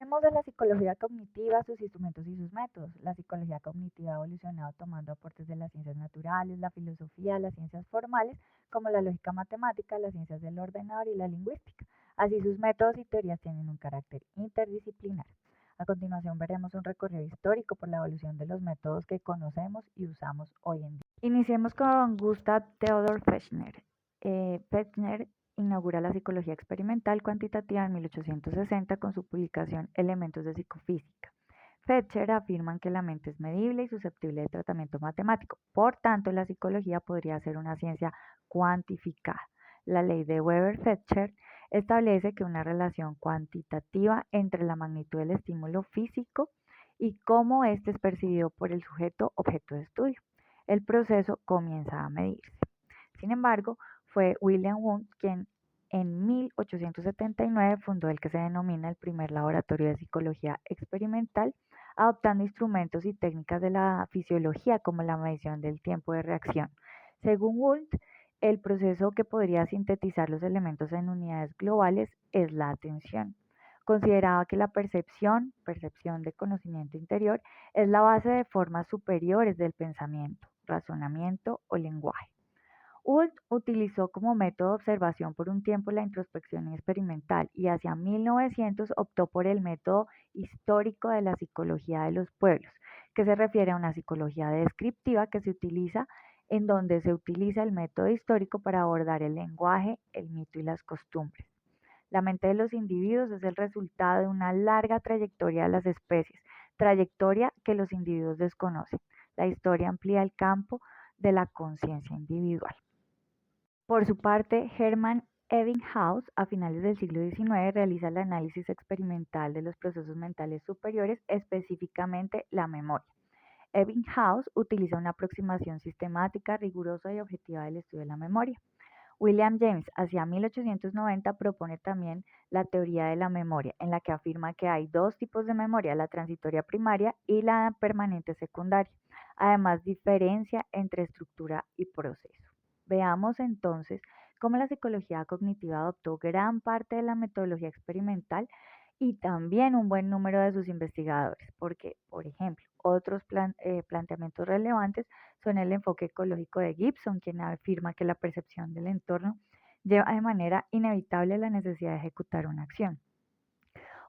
Hablemos de la psicología cognitiva, sus instrumentos y sus métodos. La psicología cognitiva ha evolucionado tomando aportes de las ciencias naturales, la filosofía, las ciencias formales, como la lógica matemática, las ciencias del ordenador y la lingüística. Así sus métodos y teorías tienen un carácter interdisciplinar. A continuación veremos un recorrido histórico por la evolución de los métodos que conocemos y usamos hoy en día. Iniciemos con Gustav Theodor Fechner. Fechner inaugura la psicología experimental cuantitativa en 1860 con su publicación Elementos de psicofísica. Fechner afirma que la mente es medible y susceptible de tratamiento matemático. Por tanto, la psicología podría ser una ciencia cuantificada. La ley de Weber-Fechner establece que una relación cuantitativa entre la magnitud del estímulo físico y cómo éste es percibido por el sujeto objeto de estudio. El proceso comienza a medirse. Sin embargo, fue William Wundt quien en 1879 fundó el que se denomina el primer laboratorio de psicología experimental, adoptando instrumentos y técnicas de la fisiología como la medición del tiempo de reacción. Según Wundt, el proceso que podría sintetizar los elementos en unidades globales es la atención. Consideraba que la percepción de conocimiento interior, es la base de formas superiores del pensamiento, razonamiento o lenguaje. Wundt utilizó como método de observación por un tiempo la introspección experimental y hacia 1900 optó por el método histórico de la psicología de los pueblos, que se refiere a una psicología descriptiva que se utiliza en donde se utiliza el método histórico para abordar el lenguaje, el mito y las costumbres. La mente de los individuos es el resultado de una larga trayectoria de las especies, trayectoria que los individuos desconocen. La historia amplía el campo de la conciencia individual. Por su parte, Hermann Ebbinghaus, a finales del siglo XIX, realiza el análisis experimental de los procesos mentales superiores, específicamente la memoria. Ebbinghaus utiliza una aproximación sistemática, rigurosa y objetiva del estudio de la memoria. William James, hacia 1890, propone también la teoría de la memoria, en la que afirma que hay dos tipos de memoria, la transitoria primaria y la permanente secundaria. Además, diferencia entre estructura y proceso. Veamos entonces cómo la psicología cognitiva adoptó gran parte de la metodología experimental y también un buen número de sus investigadores, porque, por ejemplo, otros planteamientos relevantes son el enfoque ecológico de Gibson, quien afirma que la percepción del entorno lleva de manera inevitable la necesidad de ejecutar una acción,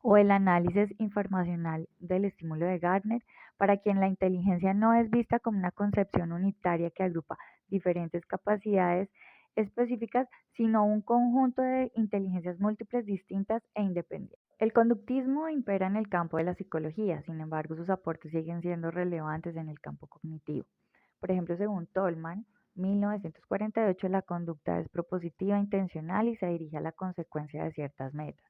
o el análisis informacional del estímulo de Gardner, para quien la inteligencia no es vista como una concepción unitaria que agrupa diferentes capacidades específicas, sino un conjunto de inteligencias múltiples, distintas e independientes. El conductismo impera en el campo de la psicología, sin embargo, sus aportes siguen siendo relevantes en el campo cognitivo. Por ejemplo, según Tolman, 1948, la conducta es propositiva, intencional y se dirige a la consecuencia de ciertas metas.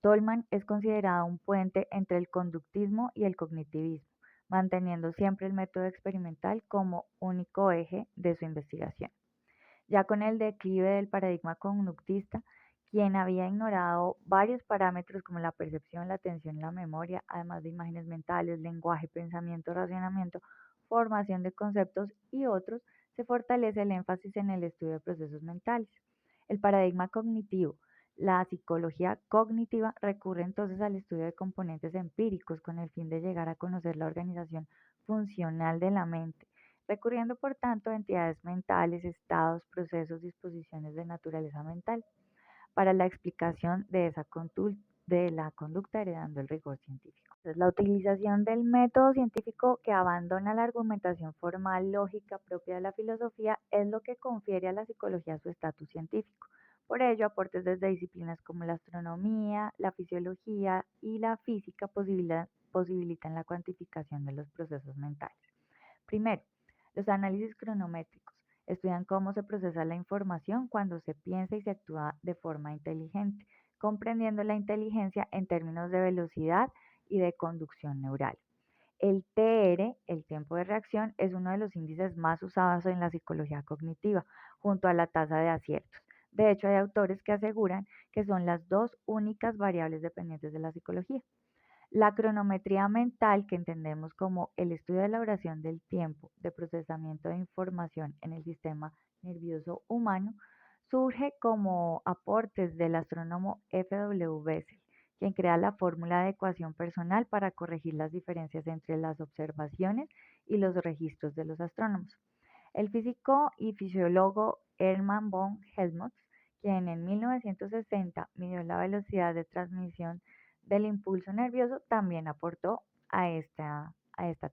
Tolman es considerado un puente entre el conductismo y el cognitivismo, manteniendo siempre el método experimental como único eje de su investigación. Ya con el declive del paradigma conductista, quien había ignorado varios parámetros como la percepción, la atención y la memoria, además de imágenes mentales, lenguaje, pensamiento, razonamiento, formación de conceptos y otros, se fortalece el énfasis en el estudio de procesos mentales. El paradigma cognitivo, la psicología cognitiva, recurre entonces al estudio de componentes empíricos con el fin de llegar a conocer la organización funcional de la mente, recurriendo por tanto a entidades mentales, estados, procesos, disposiciones de naturaleza mental, para la explicación de la conducta heredando el rigor científico. Entonces, la utilización del método científico que abandona la argumentación formal lógica propia de la filosofía es lo que confiere a la psicología su estatus científico. Por ello, aportes desde disciplinas como la astronomía, la fisiología y la física posibilitan la cuantificación de los procesos mentales. Primero, los análisis cronométricos estudian cómo se procesa la información cuando se piensa y se actúa de forma inteligente, comprendiendo la inteligencia en términos de velocidad y de conducción neural. El TR, el tiempo de reacción, es uno de los índices más usados en la psicología cognitiva, junto a la tasa de aciertos. De hecho, hay autores que aseguran que son las dos únicas variables dependientes de la psicología. La cronometría mental, que entendemos como el estudio de la duración del tiempo de procesamiento de información en el sistema nervioso humano, surge como aportes del astrónomo F. W. Bessel, quien crea la fórmula de ecuación personal para corregir las diferencias entre las observaciones y los registros de los astrónomos. El físico y fisiólogo Hermann von Helmholtz, quien en 1960 midió la velocidad de transmisión del impulso nervioso, también aportó a esta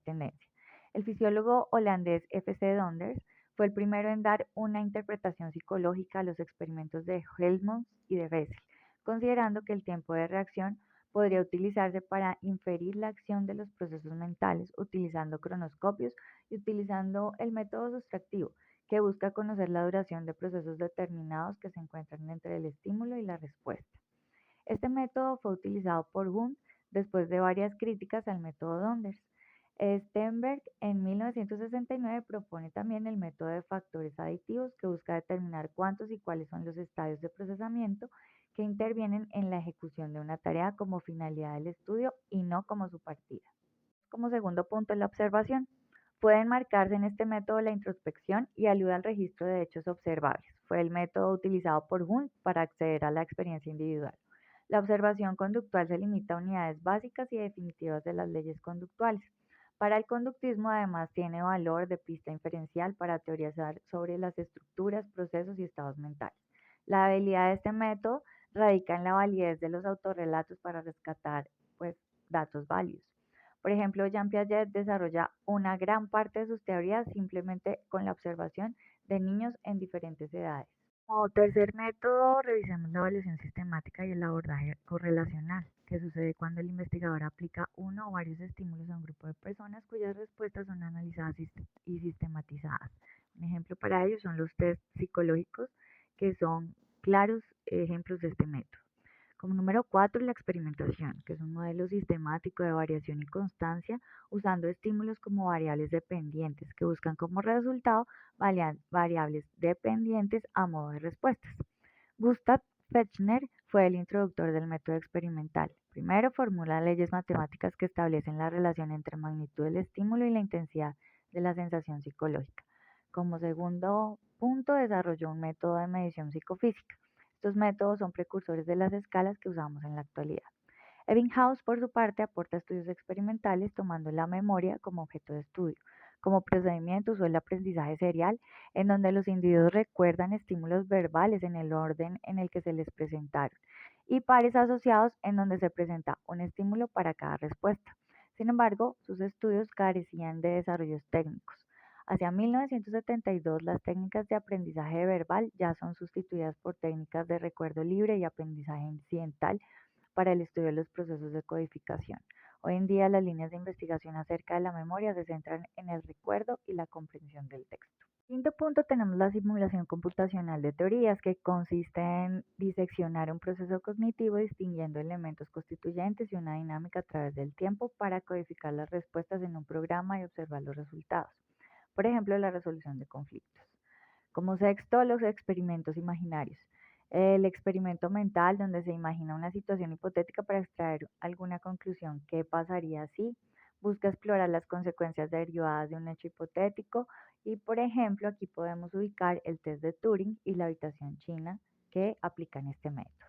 tendencia. El fisiólogo holandés F. C. Donders fue el primero en dar una interpretación psicológica a los experimentos de Helmholtz y de Bessel, considerando que el tiempo de reacción podría utilizarse para inferir la acción de los procesos mentales utilizando cronoscopios y utilizando el método sustractivo, que busca conocer la duración de procesos determinados que se encuentran entre el estímulo y la respuesta. Este método fue utilizado por Wundt después de varias críticas al método Donders. Sternberg en 1969 propone también el método de factores aditivos que busca determinar cuántos y cuáles son los estadios de procesamiento que intervienen en la ejecución de una tarea como finalidad del estudio y no como su partida. Como segundo punto, la observación. Puede enmarcarse en este método la introspección y ayuda al registro de hechos observables. Fue el método utilizado por Wundt para acceder a la experiencia individual. La observación conductual se limita a unidades básicas y definitivas de las leyes conductuales. Para el conductismo, además, tiene valor de pista inferencial para teorizar sobre las estructuras, procesos y estados mentales. La habilidad de este método radica en la validez de los autorrelatos para rescatar, pues, datos válidos. Por ejemplo, Jean Piaget desarrolla una gran parte de sus teorías simplemente con la observación de niños en diferentes edades. Como tercer método, revisemos la evaluación sistemática y el abordaje correlacional, que sucede cuando el investigador aplica uno o varios estímulos a un grupo de personas cuyas respuestas son analizadas y sistematizadas. Un ejemplo para ello son los test psicológicos, que son claros ejemplos de este método. Como número 4, la experimentación, que es un modelo sistemático de variación y constancia usando estímulos como variables dependientes que buscan como resultado variables dependientes a modo de respuestas. Gustav Fechner fue el introductor del método experimental. Primero formula leyes matemáticas que establecen la relación entre magnitud del estímulo y la intensidad de la sensación psicológica. Como segundo punto, desarrolló un método de medición psicofísica. Estos métodos son precursores de las escalas que usamos en la actualidad. Ebbinghaus, por su parte, aporta estudios experimentales tomando la memoria como objeto de estudio. Como procedimiento usó el aprendizaje serial, en donde los individuos recuerdan estímulos verbales en el orden en el que se les presentaron, y pares asociados en donde se presenta un estímulo para cada respuesta. Sin embargo, sus estudios carecían de desarrollos técnicos. Hacia 1972, las técnicas de aprendizaje verbal ya son sustituidas por técnicas de recuerdo libre y aprendizaje incidental para el estudio de los procesos de codificación. Hoy en día, las líneas de investigación acerca de la memoria se centran en el recuerdo y la comprensión del texto. Quinto punto, tenemos la simulación computacional de teorías, que consiste en diseccionar un proceso cognitivo distinguiendo elementos constituyentes y una dinámica a través del tiempo para codificar las respuestas en un programa y observar los resultados. Por ejemplo, la resolución de conflictos. Como sexto, los experimentos imaginarios. El experimento mental, donde se imagina una situación hipotética para extraer alguna conclusión. ¿Qué pasaría si? Busca explorar las consecuencias derivadas de un hecho hipotético y, por ejemplo, aquí podemos ubicar el test de Turing y la habitación china que aplican este método.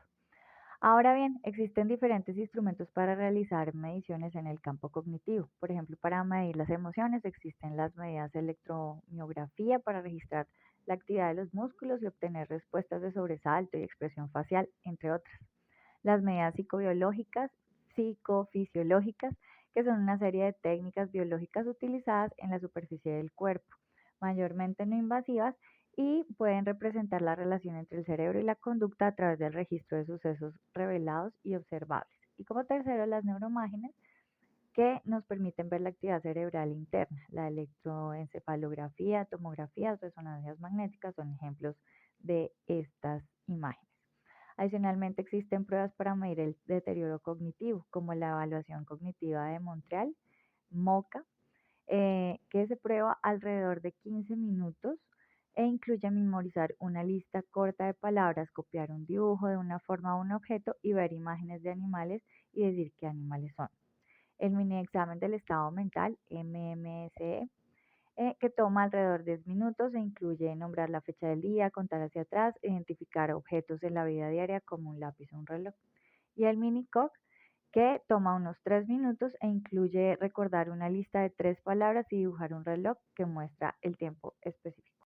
Ahora bien, existen diferentes instrumentos para realizar mediciones en el campo cognitivo. Por ejemplo, para medir las emociones existen las medidas de electromiografía para registrar la actividad de los músculos y obtener respuestas de sobresalto y expresión facial, entre otras. Las medidas psicobiológicas, psicofisiológicas, que son una serie de técnicas biológicas utilizadas en la superficie del cuerpo, mayormente no invasivas, y pueden representar la relación entre el cerebro y la conducta a través del registro de sucesos revelados y observables. Y como tercero, las neuroimágenes, que nos permiten ver la actividad cerebral interna. La electroencefalografía, tomografías, resonancias magnéticas son ejemplos de estas imágenes. Adicionalmente, existen pruebas para medir el deterioro cognitivo, como la evaluación cognitiva de Montreal, MoCA, que se prueba alrededor de 15 minutos e incluye memorizar una lista corta de palabras, copiar un dibujo de una forma a un objeto y ver imágenes de animales y decir qué animales son. El mini examen del estado mental, MMSE, que toma alrededor de 10 minutos e incluye nombrar la fecha del día, contar hacia atrás, identificar objetos en la vida diaria como un lápiz o un reloj. Y el mini COC que toma unos 3 minutos e incluye recordar una lista de 3 palabras y dibujar un reloj que muestra el tiempo específico.